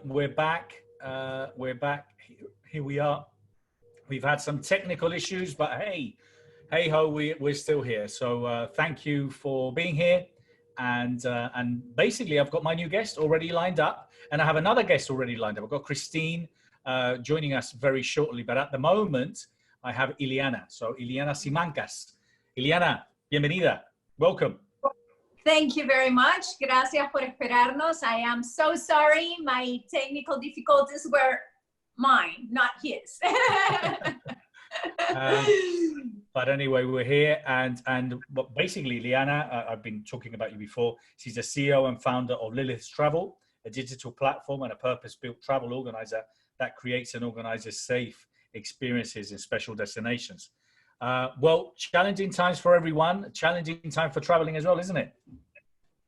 We're back. We're back. Here we are. We've had some technical issues, but hey ho, we're still here. So thank you for being here. And basically, I've got my new guest already lined up, and I have another guest already lined up. I've got Christine joining us very shortly, but at the moment, I have Ileana. So Ileana Simancas. Ileana, bienvenida. Welcome. Thank you very much. Gracias por esperarnos. I am so sorry. My technical difficulties were mine, not his. But anyway, we're here, and basically, Ileana, I've been talking about you before. She's the CEO and founder of Lilith's Travel, a digital platform and a purpose-built travel organizer that creates and organizes safe experiences in special destinations. Well, challenging times for everyone, challenging time for traveling as well, isn't it?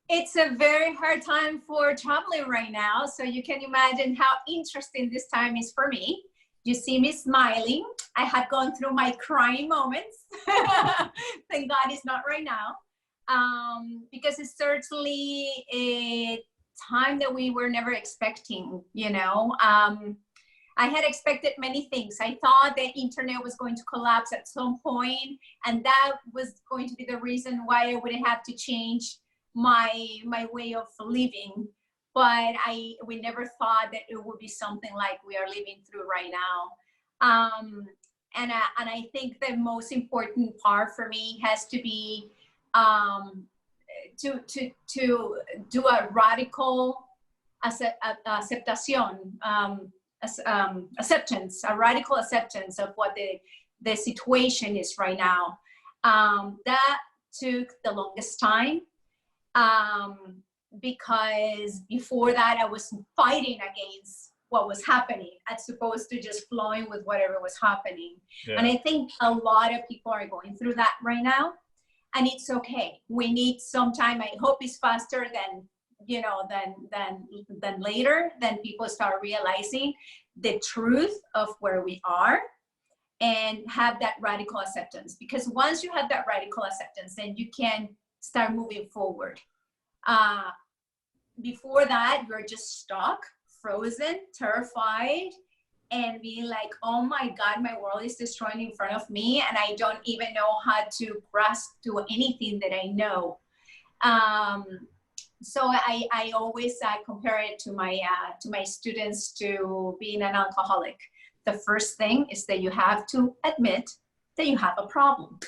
It's a very hard time for traveling right now. So you can imagine how interesting this time is for me. You see me smiling. I had gone through my crying moments. Thank God it's not right now. Because it's certainly a time that we were never expecting, you know. I had expected many things. I thought the internet was going to collapse at some point, and that was going to be the reason why I wouldn't have to change my way of living. But we never thought that it would be something like we are living through right now. And I think the most important part for me has to be to do a radical acceptance, a radical acceptance of what the situation is right now. That took the longest time, because before that I was fighting against what was happening as opposed to just flowing with whatever was happening. Yeah. And I think a lot of people are going through that right now, and it's okay. We need some time. I hope it's faster than than later, then people start realizing the truth of where we are and have that radical acceptance. Because once you have that radical acceptance, then you can start moving forward. Before that, you're just stuck, frozen, terrified, and being like, oh my God, my world is destroying in front of me, and I don't even know how to grasp to anything that I know. So I always compare it to my students to being an alcoholic. The first thing is that you have to admit that you have a problem.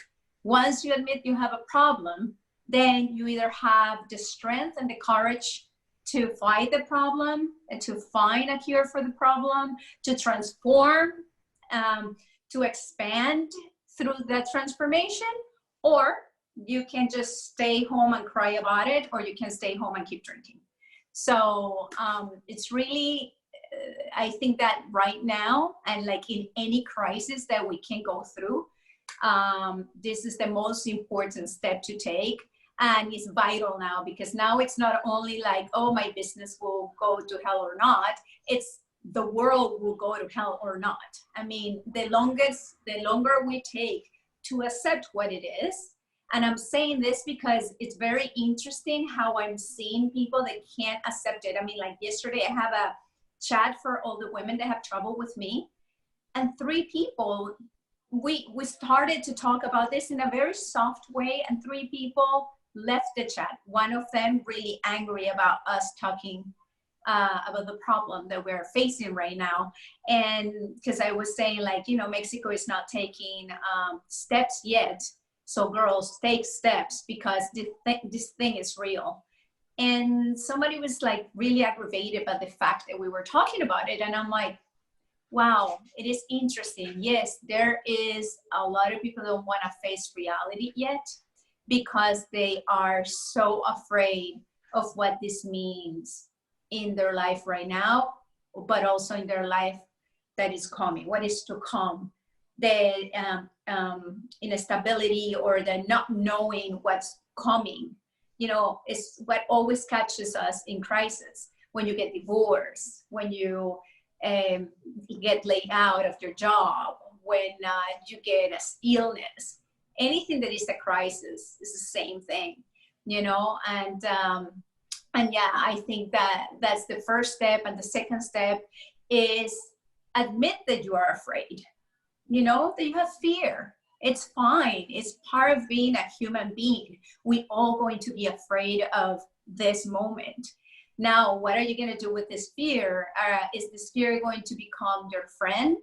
Once you admit you have a problem, then you either have the strength and the courage to fight the problem and to find a cure for the problem, to transform, to expand through that transformation, or you can just stay home and cry about it, or you can stay home and keep drinking. So it's really, I think that right now, and like in any crisis that we can go through, this is the most important step to take. And it's vital now, because now it's not only like, oh, my business will go to hell or not. It's the world will go to hell or not. I mean, the longer we take to accept what it is. And I'm saying this because it's very interesting how I'm seeing people that can't accept it. I mean, like yesterday, I have a chat for all the women that have trouble with me. And 3 people, we started to talk about this in a very soft way, and 3 people left the chat. One of them really angry about us talking about the problem that we're facing right now. And because I was saying, like, you know, Mexico is not taking steps yet. So girls, take steps, because this thing is real. And somebody was like really aggravated by the fact that we were talking about it. And I'm like, wow, it is interesting. Yes, there is a lot of people don't want to face reality yet, because they are so afraid of what this means in their life right now, but also in their life that is coming, what is to come. The instability or the not knowing what's coming, you know, is what always catches us in crisis. When you get divorced, when you get laid out of your job, when you get an illness, anything that is a crisis is the same thing, you know. And And yeah, I think that that's the first step. And the second step is admit that you are afraid, you know, that you have fear. It's fine. It's part of being a human being. We all going to be afraid of this moment. Now, what are you going to do with this fear? Is this fear going to become your friend,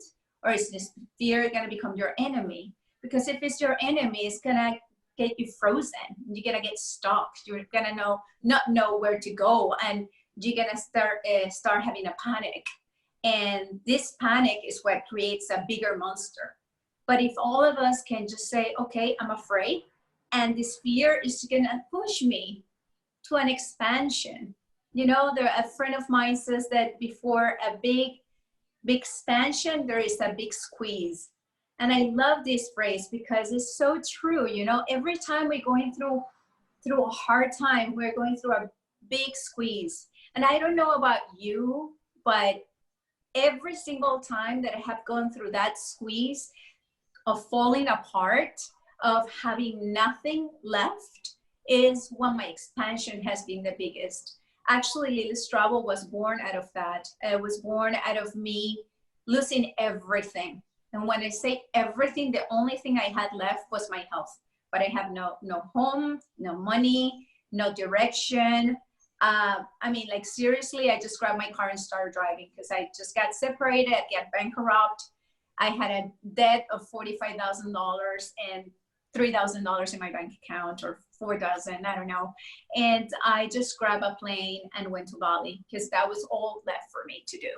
or is this fear going to become your enemy? Because if it's your enemy, it's going to get you frozen. You're going to get stuck. You're going to not know where to go. And you're going to start having a panic. And this panic is what creates a bigger monster. But if all of us can just say, okay, I'm afraid, and this fear is going to push me to an expansion. You know, a friend of mine says that before a big expansion, there is a big squeeze. And I love this phrase because it's so true. You know, every time we're going through a hard time, we're going through a big squeeze. And I don't know about you, but every single time that I have gone through that squeeze of falling apart, of having nothing left, is when my expansion has been the biggest. Actually, Lily Strabo was born out of that. It was born out of me losing everything. And when I say everything, the only thing I had left was my health. But I have no home, no money, no direction. I mean, like, seriously, I just grabbed my car and started driving because I just got separated, I got bankrupt. I had a debt of $45,000 and $3,000 in my bank account, or 4,000, I don't know. And I just grabbed a plane and went to Bali because that was all left for me to do.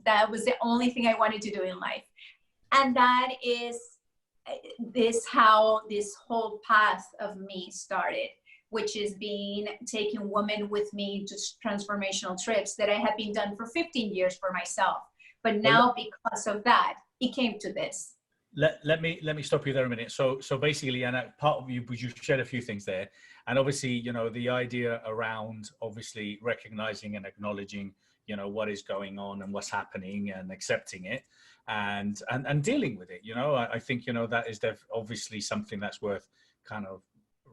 That was the only thing I wanted to do in life. And that is how this whole path of me started, which is taking women with me to transformational trips that I have been done for 15 years for myself. But now, because of that, it came to this. Let me stop you there a minute. So basically, Ileana, part of you shared a few things there, and obviously, you know, the idea around obviously recognizing and acknowledging, you know, what is going on and what's happening, and accepting it, and dealing with it. You know, I think, you know, that is obviously something that's worth kind of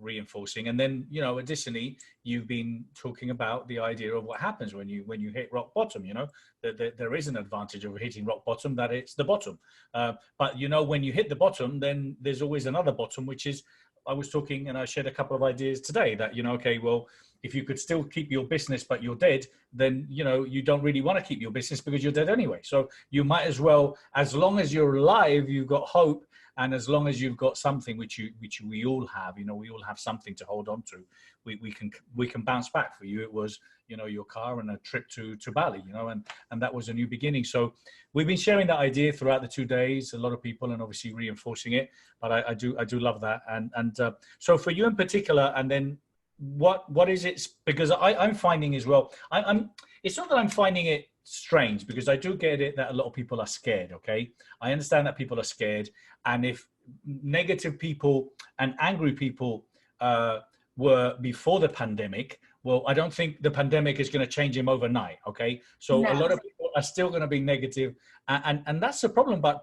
reinforcing. And then, you know, additionally, you've been talking about the idea of what happens when you hit rock bottom. You know, that there is an advantage of hitting rock bottom, that it's the bottom. But, you know, when you hit the bottom, then there's always another bottom, which is, I was talking and I shared a couple of ideas today that, you know, okay, well, if you could still keep your business, but you're dead, then, you know, you don't really want to keep your business because you're dead anyway. So you might as well, as long as you're alive, you've got hope. And as long as you've got something, which we all have, you know, we all have something to hold on to, we can bounce back. For you, it was, you know, your car and a trip to Bali, you know, and that was a new beginning. So we've been sharing that idea throughout the 2 days, a lot of people, and obviously reinforcing it. But I do love that. And so for you in particular, and then what is it? Because I'm finding as well, it's not that I'm finding it strange, because I do get it that a lot of people are scared. Okay, I understand that people are scared, and if negative people and angry people were before the pandemic, well, I don't think the pandemic is going to change him overnight. Okay, so no. A lot of people are still going to be negative, and that's the problem. But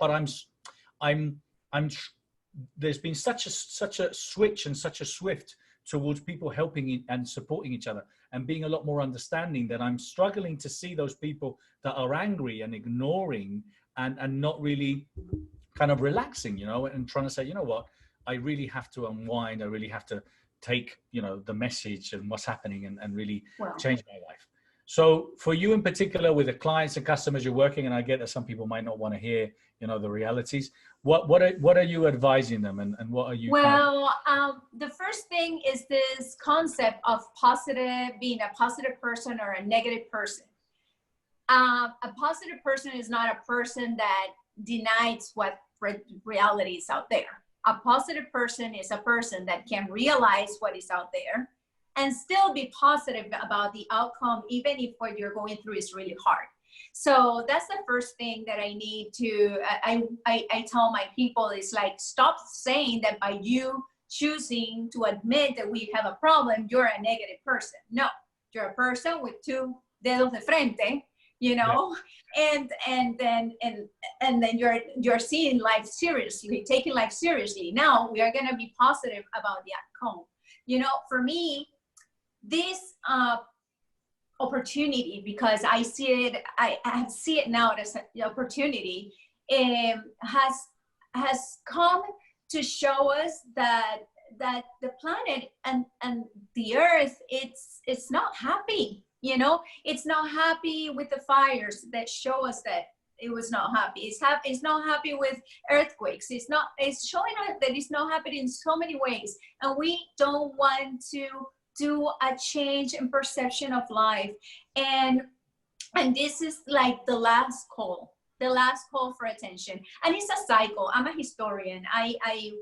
I'm there's been such a switch and such a swift towards people helping and supporting each other and being a lot more understanding, that I'm struggling to see those people that are angry and ignoring and not really kind of relaxing, you know, and trying to say, you know what, I really have to unwind. I really have to take, you know, the message and what's happening and really change my life. So for you in particular, with the clients and customers you're working, and I get that some people might not want to hear, you know, the realities, what are you advising them, and what are you? Well, the first thing is this concept of being a positive person or a negative person. A positive person is not a person that denies what reality is out there. A positive person is a person that can realize what is out there and still be positive about the outcome, even if what you're going through is really hard. So that's the first thing that I need to, I tell my people, is like, stop saying that by you choosing to admit that we have a problem, you're a negative person. No, you're a person with two dedos de frente, you know, yeah. and then you're seeing life seriously, taking life seriously. Now we are going to be positive about the outcome. You know, for me, this opportunity, because I see it, I see it now as an opportunity, has come to show us that the planet and the earth, it's not happy. You know, it's not happy with the fires that show us that it was not happy. It's not happy with earthquakes. It's showing us that it's not happy in so many ways. And we don't want to do a change in perception of life. And this is like the last call for attention. And it's a cycle. I'm a historian. I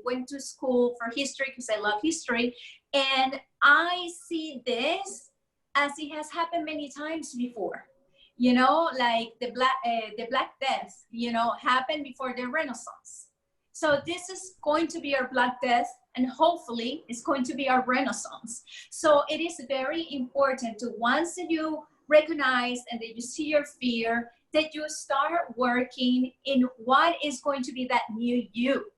went to school for history because I love history. And I see this as it has happened many times before. You know, like the Black Death, you know, happened before the Renaissance. So this is going to be our Black Death, and hopefully it's going to be our Renaissance. So it is very important to, once you recognize and that you see your fear, that you start working in what is going to be that new you.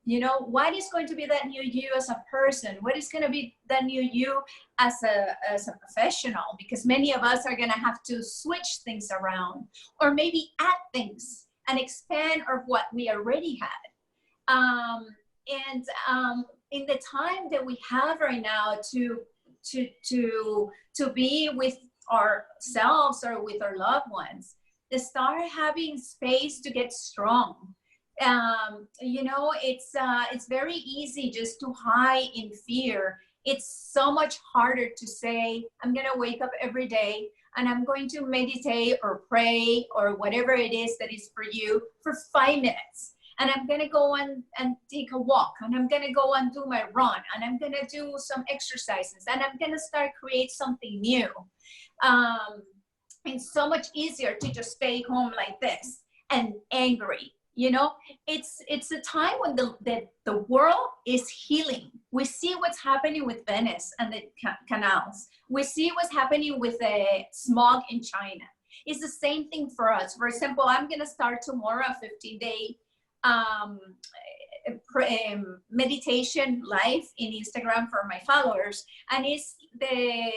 You know, what is going to be that new you as a person? What is going to be that new you as a professional? Because many of us are going to have to switch things around, or maybe add things and expand on what we already had. In the time that we have right now to be with ourselves or with our loved ones, to start having space to get strong. You know, it's very easy just to hide in fear. It's so much harder to say, I'm going to wake up every day and I'm going to meditate or pray or whatever it is that is for you for 5 minutes. And I'm going to go and take a walk, and I'm going to go and do my run, and I'm going to do some exercises, and I'm going to start create something new. It's so much easier to just stay home like this and angry. You know, it's a time when the world is healing. We see what's happening with Venice and the canals. We see what's happening with the smog in China. It's the same thing for us. For example, I'm going to start tomorrow a 15-day meditation live in Instagram for my followers. And it's the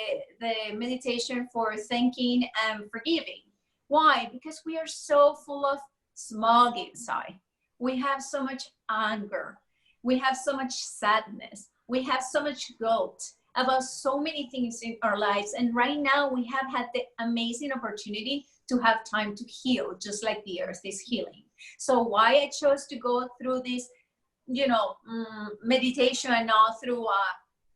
meditation for thanking and forgiving. Why? Because we are so full of smog inside. We have so much anger. We have so much sadness. We have so much guilt about so many things in our lives. And right now we have had the amazing opportunity to have time to heal, just like the earth is healing. So why I chose to go through this, you know, meditation, and not through a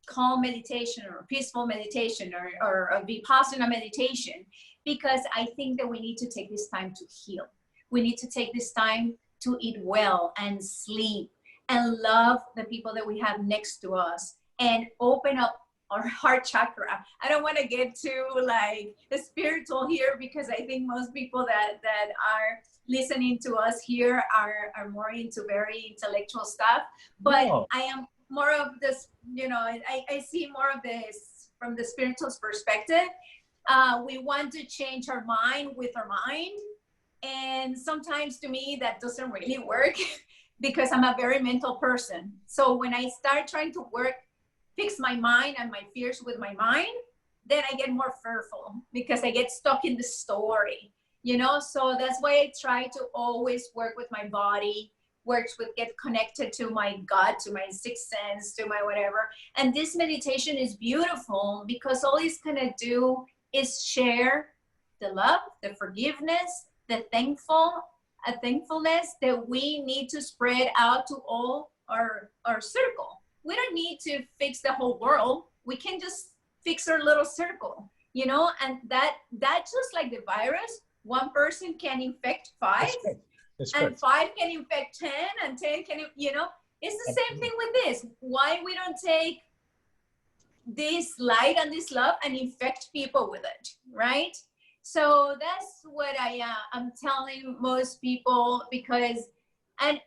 calm meditation or peaceful meditation or a Vipassana meditation, because I think that we need to take this time to heal. We need to take this time to eat well and sleep and love the people that we have next to us and open up our heart chakra. I don't want to get too like spiritual here, because I think most people that are listening to us here are more into very intellectual stuff. But no. I am more of this, you know, I see more of this from the spiritual perspective. We want to change our mind with our mind. And sometimes to me that doesn't really work because I'm a very mental person. So when I start trying to fix my mind and my fears with my mind, then I get more fearful because I get stuck in the story, you know? So that's why I try to always work with my body, get connected to my gut, to my sixth sense, to my whatever. And this meditation is beautiful because all it's gonna do is share the love, the forgiveness, the thankfulness that we need to spread out to all our circle. We don't need to fix the whole world. We can just fix our little circle, you know, and that just like the virus, one person can infect 5, and 5 can infect 10, and 10 can, you know, it's the same thing with this. Why we don't take this light and this love and infect people with it, right? So that's what I'm telling most people, because, and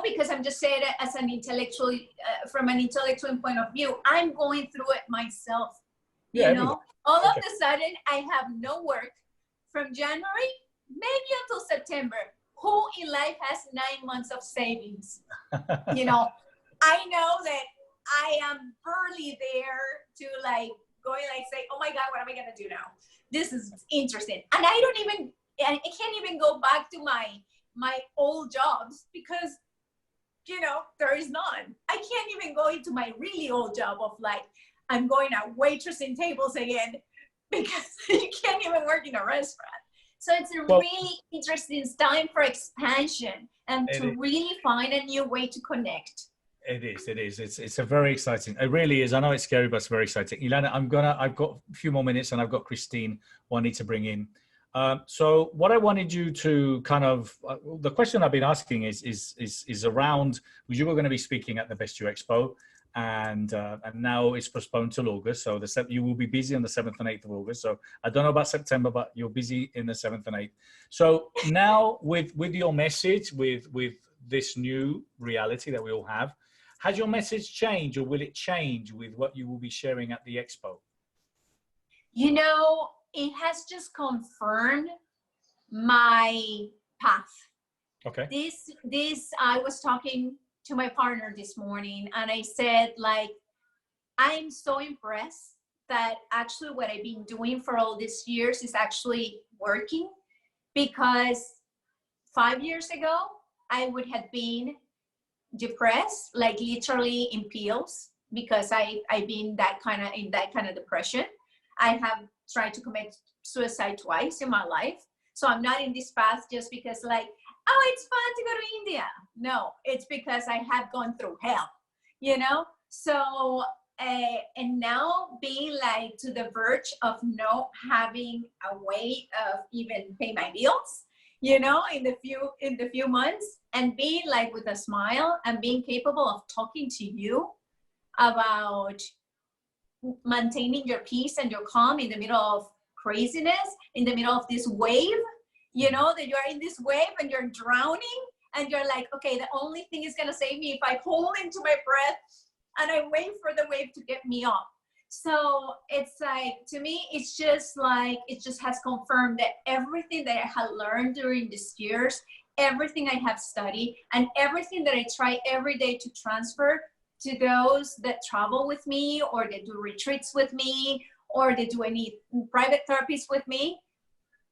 because I'm just saying it as an intellectual, from an intellectual point of view, I'm going through it myself. You know, all of a sudden I have no work from January, maybe until September. Who in life has 9 months of savings? You know, I know that I am barely there to like going like say, oh my God, what am I going to do now? This is interesting. And I can't even go back to my old jobs because, you know, there is none. I can't even go into my really old job of like, I'm going out waitressing tables again because you can't even work in a restaurant. So it's a really interesting time for expansion and to really find a new way to connect. It is. It's a very exciting. It really is. I know it's scary, but it's very exciting. Ileana, I've got a few more minutes, and I've got Christine who I need to bring in. So what I wanted you to kind of, the question I've been asking is around, you were going to be speaking at the Best You Expo, and now it's postponed till August. So you will be busy on the 7th and 8th of August. So I don't know about September, but you're busy in the 7th and 8th. So now with your message, with this new reality that we all have, has your message changed, or will it change with what you will be sharing at the Expo? You know, it has just confirmed my path. Okay. This I was talking to my partner this morning, and I said, like, I'm so impressed that actually what I've been doing for all these years is actually working, because 5 years ago I would have been depressed, like literally in pills, because I've been in that kind of depression. I have tried to commit suicide twice in my life. So I'm not in this path just because like, oh, it's fun to go to India. No, it's because I have gone through hell, you know? So, and now being like to the verge of not having a way of even pay my bills, you know, in the few months, and being like with a smile and being capable of talking to you about maintaining your peace and your calm in the middle of craziness, in the middle of this wave, you know, that you're in this wave and you're drowning, and you're like, okay, the only thing is going to save me if I hold into my breath and I wait for the wave to get me up. So it's like, to me, it's just like, it just has confirmed that everything that I had learned during these years, everything I have studied, and everything that I try every day to transfer to those that travel with me, or that do retreats with me, or they do any private therapies with me,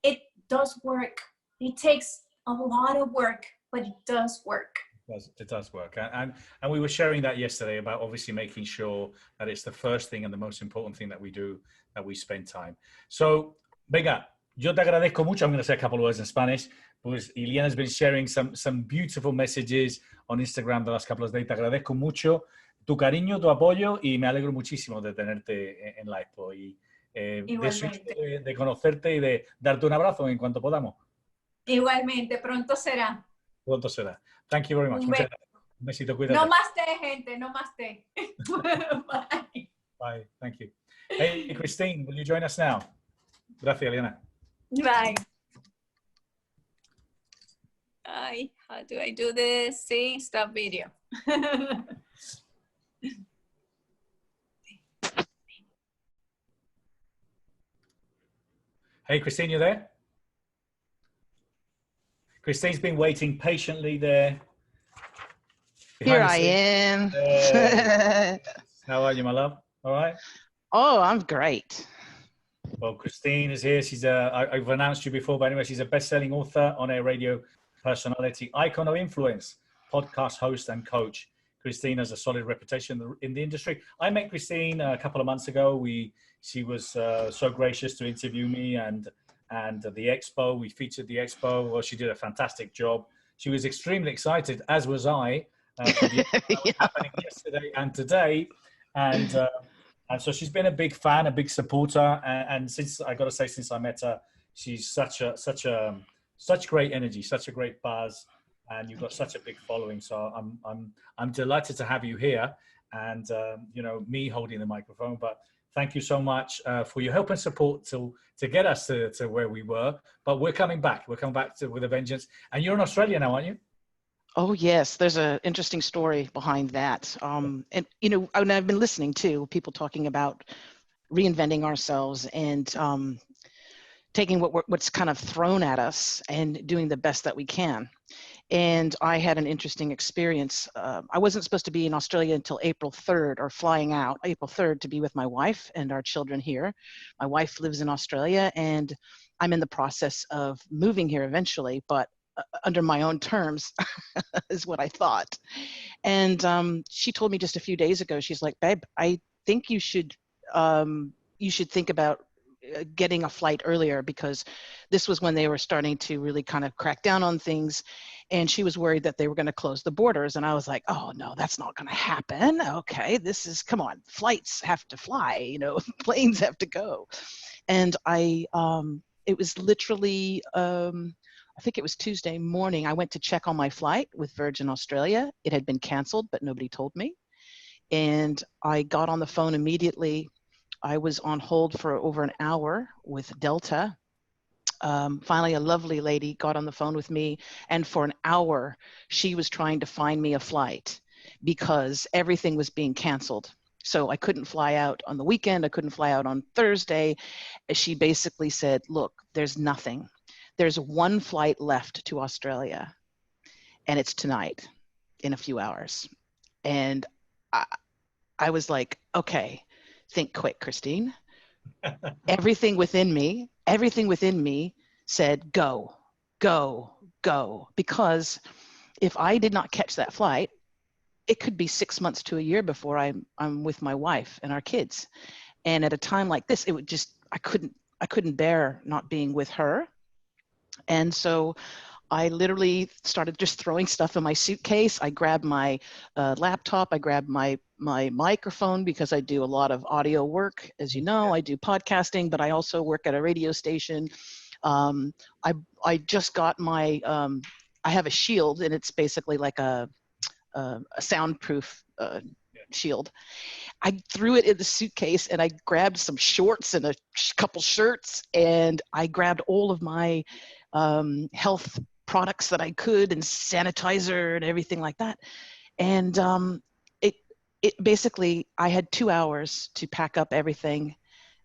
it does work. It takes a lot of work, but it does work. It does work. And we were sharing that yesterday about obviously making sure that it's the first thing and the most important thing that we do, that we spend time. So, venga, yo te agradezco mucho. I'm going to say a couple of words in Spanish. Pues Ileana's been sharing some beautiful messages on Instagram the last couple of days. Te agradezco mucho tu cariño, tu apoyo, y me alegro muchísimo de tenerte en la Expo. Y de conocerte y de darte un abrazo en cuanto podamos. Igualmente, pronto será. Pronto será. Thank you very much. Muchas gracias. Un besito, cuídate. No más té, gente, no más té. Bye. Bye. Thank you. Hey, Christine, will you join us now? Gracias, Ileana. Bye. Hi, how do I do this? See, stop video. Hey, Christine, you there? Christine's been waiting patiently there. Here I am. How are you, my love? All right? Oh, I'm great. Well, Christine is here. She's I've announced you before, but anyway, she's a best-selling author, on-air radio personality, icon of influence, podcast host, and coach. Christine has a solid reputation in the industry. I met Christine a couple of months ago. She was so gracious to interview me, and the Expo. We featured the Expo. Well, she did a fantastic job. She was extremely excited, as was I, for the Expo that was happening yesterday and today. And so she's been a big fan, a big supporter. And since I got to say, since I met her, she's such great energy, such a great buzz, and you've got such a big following. So I'm delighted to have you here, and you know, me holding the microphone. But thank you so much for your help and support to get us to where we were. But we're coming back. We're coming back with a vengeance. And you're in Australia now, aren't you? Oh, yes. There's an interesting story behind that. And, you know, I've been listening to people talking about reinventing ourselves. And taking what's kind of thrown at us and doing the best that we can. And I had an interesting experience. I wasn't supposed to be in Australia until April 3rd, or flying out April 3rd to be with my wife and our children here. My wife lives in Australia, and I'm in the process of moving here eventually, but under my own terms is what I thought. And she told me just a few days ago, she's like, babe, I think you should think about getting a flight earlier, because this was when they were starting to really kind of crack down on things. And she was worried that they were going to close the borders. And I was like, oh no, that's not going to happen. Okay, come on, flights have to fly, planes have to go. And it was literally, I think it was Tuesday morning, I went to check on my flight with Virgin Australia. It had been canceled, but nobody told me. And I got on the phone immediately. I was on hold for over an hour with Delta. Finally, a lovely lady got on the phone with me, and for an hour, she was trying to find me a flight because everything was being canceled. So I couldn't fly out on the weekend. I couldn't fly out on Thursday. She basically said, look, there's nothing. There's one flight left to Australia, and it's tonight in a few hours. And I was like, okay, think quick, Christine. Everything within me said, go, go, go. Because if I did not catch that flight, it could be 6 months to a year before I'm with my wife and our kids. And at a time like this, it would just, I couldn't bear not being with her. And so I literally started just throwing stuff in my suitcase. I grabbed my laptop. I grabbed my microphone, because I do a lot of audio work. As you know, I do podcasting, but I also work at a radio station. I just got my, I have a shield, and it's basically like a soundproof shield. I threw it in the suitcase, and I grabbed some shorts and a couple shirts, and I grabbed all of my health products that I could, and sanitizer and everything like that. And it basically, I had 2 hours to pack up everything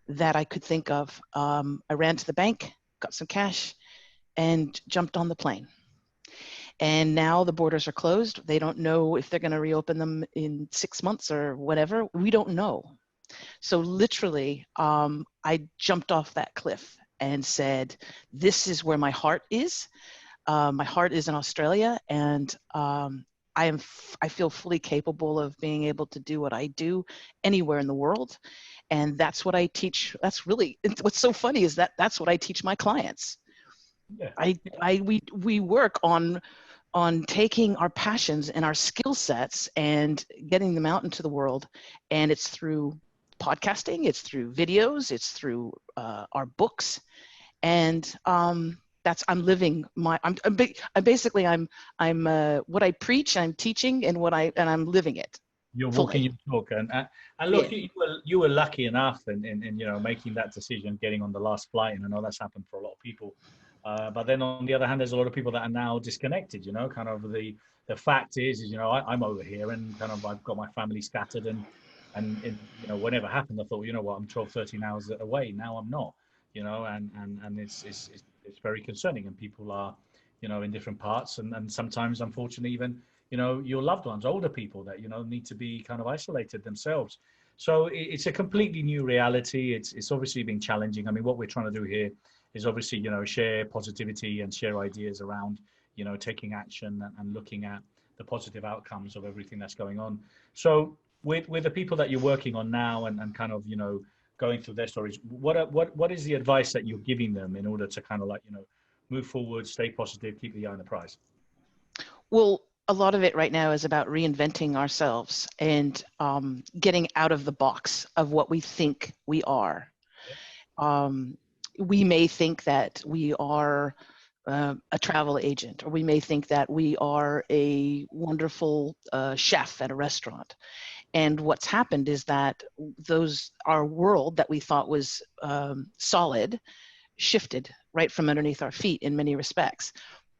that I could think of. I ran to the bank, got some cash, and jumped on the plane. And now the borders are closed. They don't know if they're going to reopen them in 6 months or whatever. We don't know. So literally, I jumped off that cliff and said, this is where my heart is. My heart is in Australia, and I feel fully capable of being able to do what I do anywhere in the world. And that's what I teach. That's really, what's so funny is that's what I teach my clients. Yeah. We work on taking our passions and our skill sets and getting them out into the world. And it's through podcasting, it's through videos, it's through our books. And I'm living I'm what I preach, I'm teaching, and I'm living it. You're walking your talk, and look, yeah. you were lucky enough in making that decision, getting on the last flight, and I know that's happened for a lot of people. But then on the other hand, there's a lot of people that are now disconnected. Kind of the fact is I'm over here, and kind of I've got my family scattered, and whatever happened, I thought, what, I'm 12, 13 hours away. Now I'm not, and it's very concerning, and people are, in different parts, and sometimes, unfortunately, even, your loved ones, older people that, need to be kind of isolated themselves. So it's a completely new reality. It's obviously been challenging. I mean, what we're trying to do here is obviously, share positivity and share ideas around, taking action and looking at the positive outcomes of everything that's going on. So with the people that you're working on now and kind of, going through their stories, what is the advice that you're giving them in order to kind of like, move forward, stay positive, keep the eye on the prize? Well, a lot of it right now is about reinventing ourselves and getting out of the box of what we think we are. We may think that we are a travel agent, or we may think that we are a wonderful chef at a restaurant. And what's happened is that our world that we thought was solid shifted right from underneath our feet in many respects.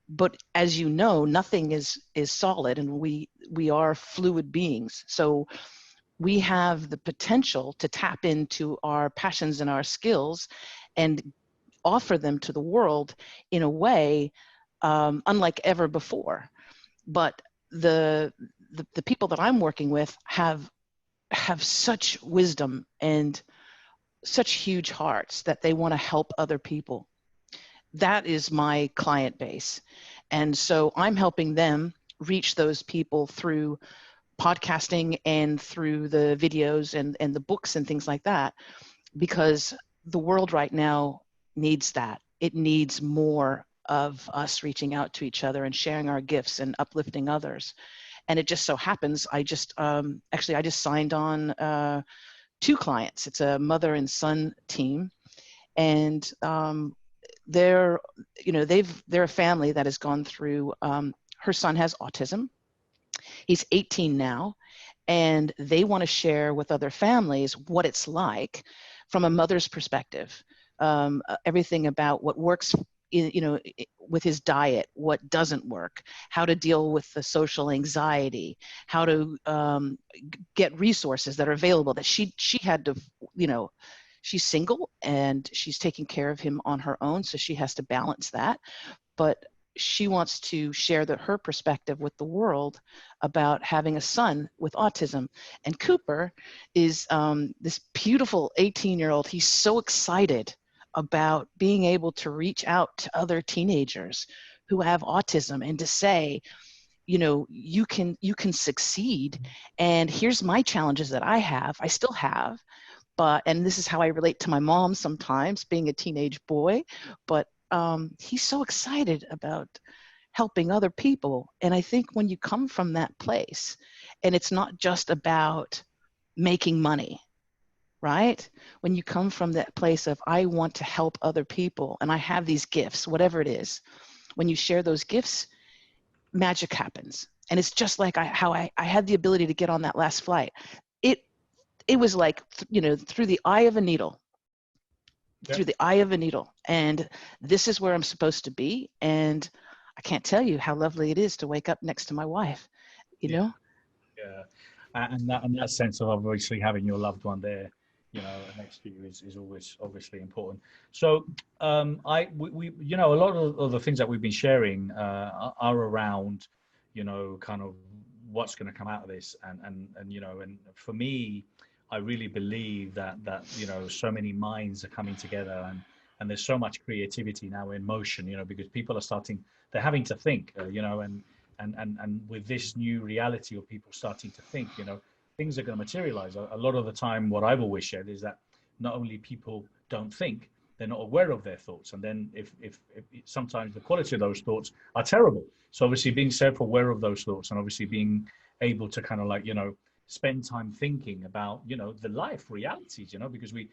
But as you know, nothing is solid, and we are fluid beings. So we have the potential to tap into our passions and our skills and offer them to the world in a way unlike ever before. But the people that I'm working with have such wisdom and such huge hearts that they want to help other people. That is my client base. And so I'm helping them reach those people through podcasting and through the videos and the books and things like that, because the world right now needs that. It needs more of us reaching out to each other and sharing our gifts and uplifting others. And it just so happens, I just signed on 2 clients. It's a mother and son team, and they're a family that has gone through. Her son has autism. He's 18 now, and they want to share with other families what it's like from a mother's perspective. Everything about what works, with his diet, what doesn't work, how to deal with the social anxiety, how to get resources that are available. That she had to, she's single and she's taking care of him on her own, so she has to balance that. But she wants to share her perspective with the world about having a son with autism. And Cooper is this beautiful 18-year-old. He's so excited about being able to reach out to other teenagers who have autism and to say, you can succeed. And here's my challenges that I still have, and this is how I relate to my mom sometimes, being a teenage boy. But he's so excited about helping other people. And I think when you come from that place, and it's not just about making money, right? When you come from that place of, I want to help other people and I have these gifts, whatever it is, when you share those gifts, magic happens. And it's just like how I had the ability to get on that last flight. It was like, through the eye of a needle. Yep. Through the eye of a needle. And this is where I'm supposed to be. And I can't tell you how lovely it is to wake up next to my wife, you know? Yeah. And that sense of obviously having your loved one there, next to you is always obviously important. So we a lot of the things that we've been sharing are around, kind of what's going to come out of this. And for me, I really believe that so many minds are coming together, and there's so much creativity now in motion, because people are they're having to think, and with this new reality of people starting to think, things are going to materialize. A lot of the time, what I've always shared is that not only people don't think, they're not aware of their thoughts. And then if sometimes the quality of those thoughts are terrible. So obviously being self-aware of those thoughts, and obviously being able to kind of spend time thinking about, the life realities, because we're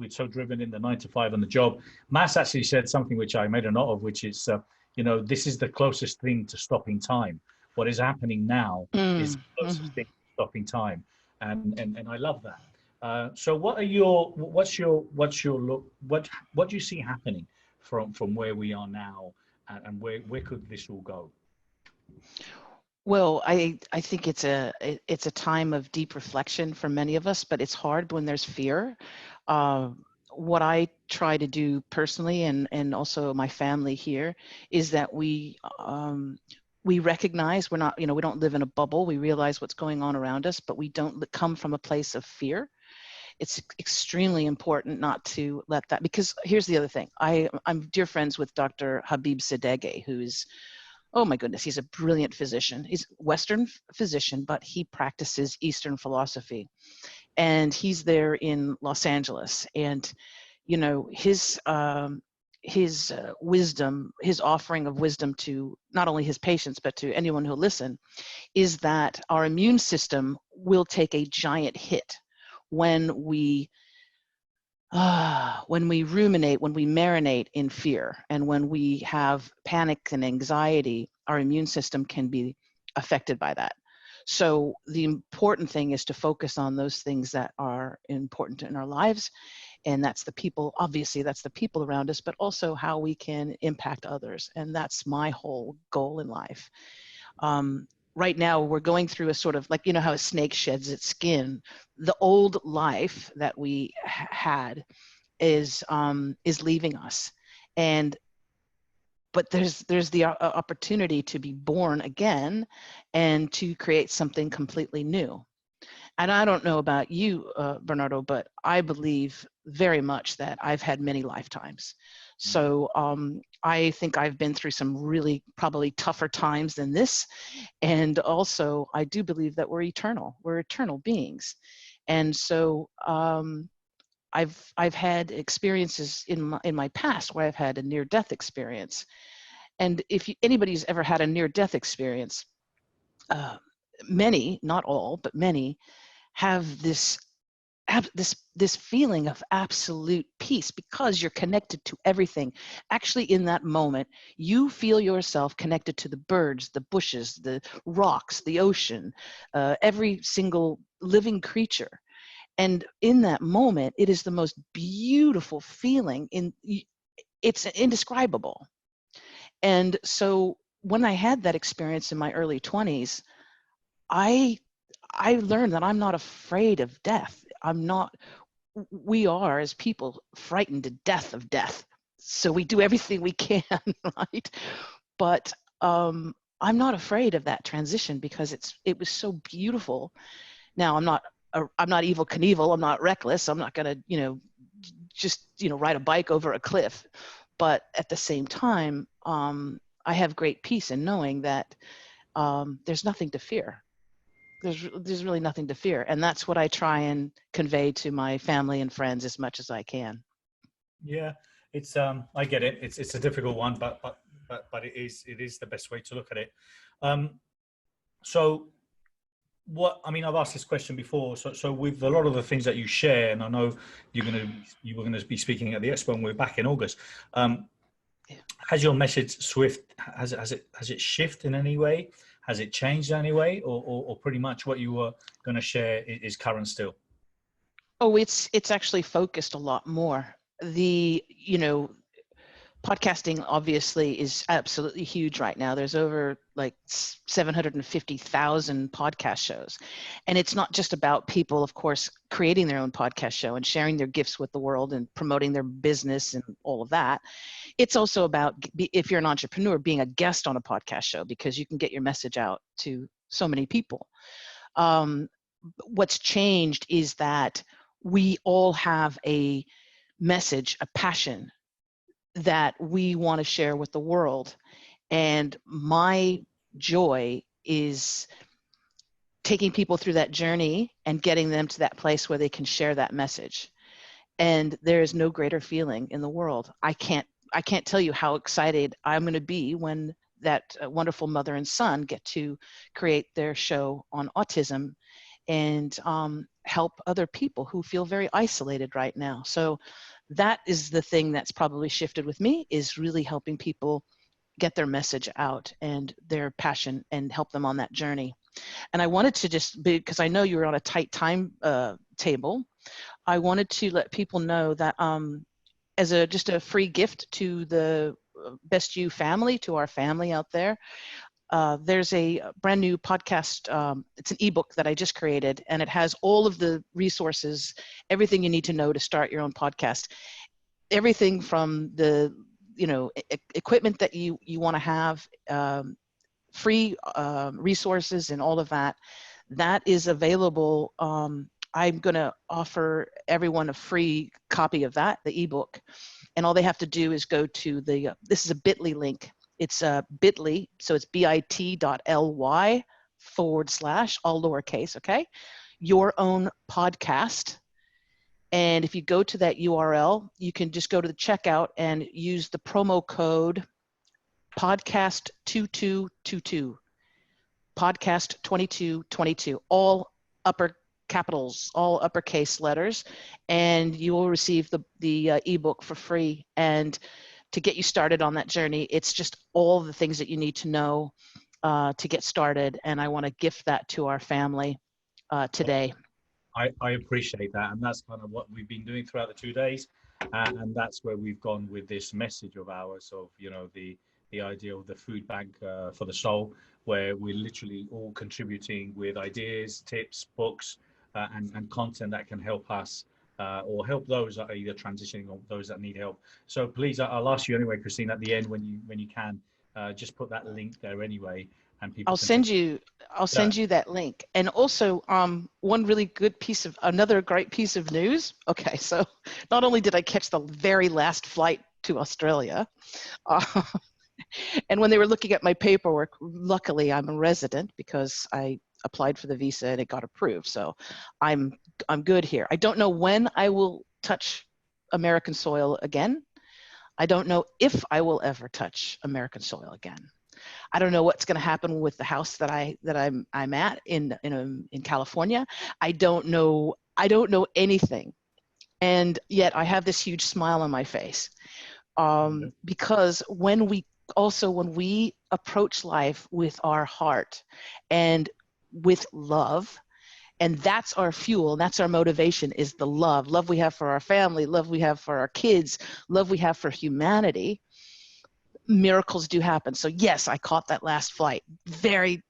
so driven in the 9 to 5 and the job. Mass actually said something which I made a note of, which is, this is the closest thing to stopping time. What is happening now is the closest thing to stopping time. And I love that. So what's your look, what do you see happening from where we are now, and where could this all go? Well, I think it's a time of deep reflection for many of us, but it's hard when there's fear. What I try to do personally, and also my family here, is that we recognize we're not, we don't live in a bubble. We realize what's going on around us, but we don't come from a place of fear. It's extremely important not to let that, because here's the other thing. I'm dear friends with Dr. Habib Sadeghi, who's, oh my goodness, he's a brilliant physician. He's a Western physician, but he practices Eastern philosophy. And he's there in Los Angeles. And, his wisdom, his offering of wisdom to not only his patients, but to anyone who'll listen, is that our immune system will take a giant hit when we ruminate, when we marinate in fear, and when we have panic and anxiety. Our immune system can be affected by that. So the important thing is to focus on those things that are important in our lives. And that's the people, obviously that's the people around us, but also how we can impact others. And that's my whole goal in life. Right now we're going through a sort of like, how a snake sheds its skin. The old life that we had is leaving us. And but there's the opportunity to be born again and to create something completely new. And I don't know about you, Bernardo, but I believe very much that I've had many lifetimes. So I think I've been through some really probably tougher times than this. And also, I do believe that we're eternal. We're eternal beings. And so I've had experiences in my past where I've had a near-death experience. And if anybody's ever had a near-death experience, many, not all, but many, have this feeling of absolute peace because you're connected to everything. Actually, in that moment, you feel yourself connected to the birds, the bushes, the rocks, the ocean, every single living creature. And in that moment, it is the most beautiful feeling. It's indescribable. And so when I had that experience in my early 20s, I learned that I'm not afraid of death. We are as people frightened to death of death. So we do everything we can, right? But I'm not afraid of that transition because it was so beautiful. Now I'm not Evil Knievel. I'm not reckless. I'm not going to, just, ride a bike over a cliff. But at the same time, I have great peace in knowing that there's nothing to fear. There's really nothing to fear. And that's what I try and convey to my family and friends as much as I can. Yeah, it's I get it. It's a difficult one, but it is the best way to look at it. So I've asked this question before. So with a lot of the things that you share, and I know you were gonna be speaking at the expo, and we're back in August. Has your message has it shifted in any way? Has it changed in any way, or pretty much what you were going to share is current still? Oh, it's actually focused a lot more. Podcasting obviously is absolutely huge right now. There's over like 750,000 podcast shows. And it's not just about people, of course, creating their own podcast show and sharing their gifts with the world and promoting their business and all of that. It's also about, if you're an entrepreneur, being a guest on a podcast show because you can get your message out to so many people. What's changed is that we all have a message, a passion that we want to share with the world. And my joy is taking people through that journey and getting them to that place where they can share that message. And there is no greater feeling in the world. I can't tell you how excited I'm going to be when that wonderful mother and son get to create their show on autism and help other people who feel very isolated right now. So that is the thing that's probably shifted with me, is really helping people get their message out and their passion and help them on that journey. And I wanted to just, because I know you were on a tight time table, I wanted to let people know that as just a free gift to the Best You family, to our family out there, there's a brand new podcast. It's an ebook that I just created, and it has all of the resources, everything you need to know to start your own podcast. Everything from the equipment that you want to have, free resources and all of that. That is available. I'm going to offer everyone a free copy of that, the ebook. And all they have to do is go to this is a bit.ly link. It's bit.ly, so it's bit.ly/, all lowercase, okay? Your own podcast. And if you go to that URL, you can just go to the checkout and use the promo code podcast2222, podcast 2222, all upper capitals, all uppercase letters, and you will receive the ebook for free. And to get you started on that journey, it's just all the things that you need to know to get started. And I want to gift that to our family today. I appreciate that, and that's kind of what we've been doing throughout the 2 days, and that's where we've gone with this message of ours of the idea of the food bank for the soul, where we're literally all contributing with ideas, tips, books, and content that can help us or help those that are either transitioning or those that need help. So please, I'll ask you anyway, Christine, at the end when you can, just put that link there anyway, and people. I'll send you that link. And also, one really good another great piece of news. Okay, so not only did I catch the very last flight to Australia, and when they were looking at my paperwork, luckily I'm a resident because I applied for the visa and it got approved. So I'm good here. I don't know when I will touch American soil again. I don't know if I will ever touch American soil again. I don't know what's going to happen with the house that I'm at in California. I don't know anything, and yet I have this huge smile on my face, because when we approach life with our heart and with love, and that's our fuel, and that's our motivation, is the love we have for our family, love we have for our kids, love we have for humanity. Miracles do happen. So yes, I caught that last flight, just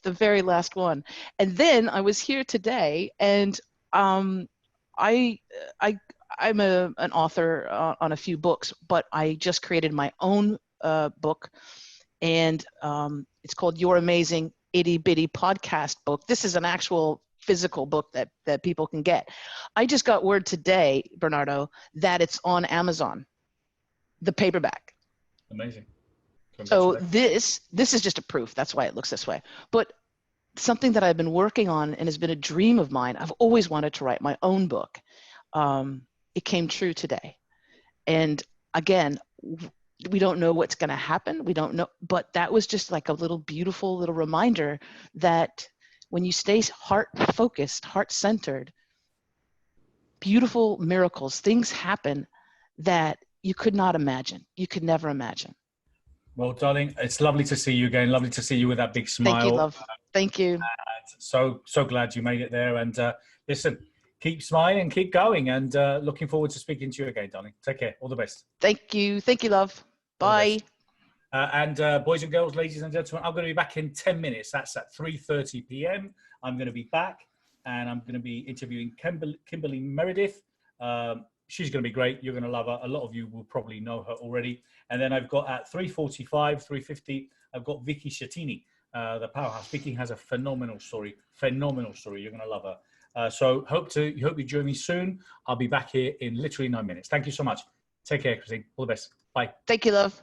the very last one. And then I was here today, and I'm an author on a few books, but I just created my own book, and it's called Your Amazing Itty Bitty Podcast Book. This is an actual physical book that people can get. I just got word today, Bernardo, that it's on Amazon, the paperback. Amazing. So this is just a proof. That's why it looks this way. But something that I've been working on and has been a dream of mine. I've always wanted to write my own book. It came true today. And again, we don't know what's going to happen. We don't know. But that was just like a little beautiful little reminder that when you stay heart-focused, heart-centered, beautiful miracles, things happen that you could not imagine. You could never imagine. Well, darling, it's lovely to see you again. Lovely to see you with that big smile. Thank you, love. Thank you. So glad you made it there. And listen, keep smiling, keep going, and looking forward to speaking to you again, darling. Take care. All the best. Thank you. Thank you, love. Bye. And boys and girls, ladies and gentlemen, I'm going to be back in 10 minutes. That's at 3:30 p.m. I'm going to be back, and I'm going to be interviewing Kimberly Meredith. She's going to be great. You're going to love her. A lot of you will probably know her already. And then I've got at 3:45, 3:50, I've got Vicky Shattini, the powerhouse. Vicky has a phenomenal story. You're going to love her. So hope you join me soon. I'll be back here in literally 9 minutes. Thank you so much. Take care, Christine. All the best. Bye. Thank you, love.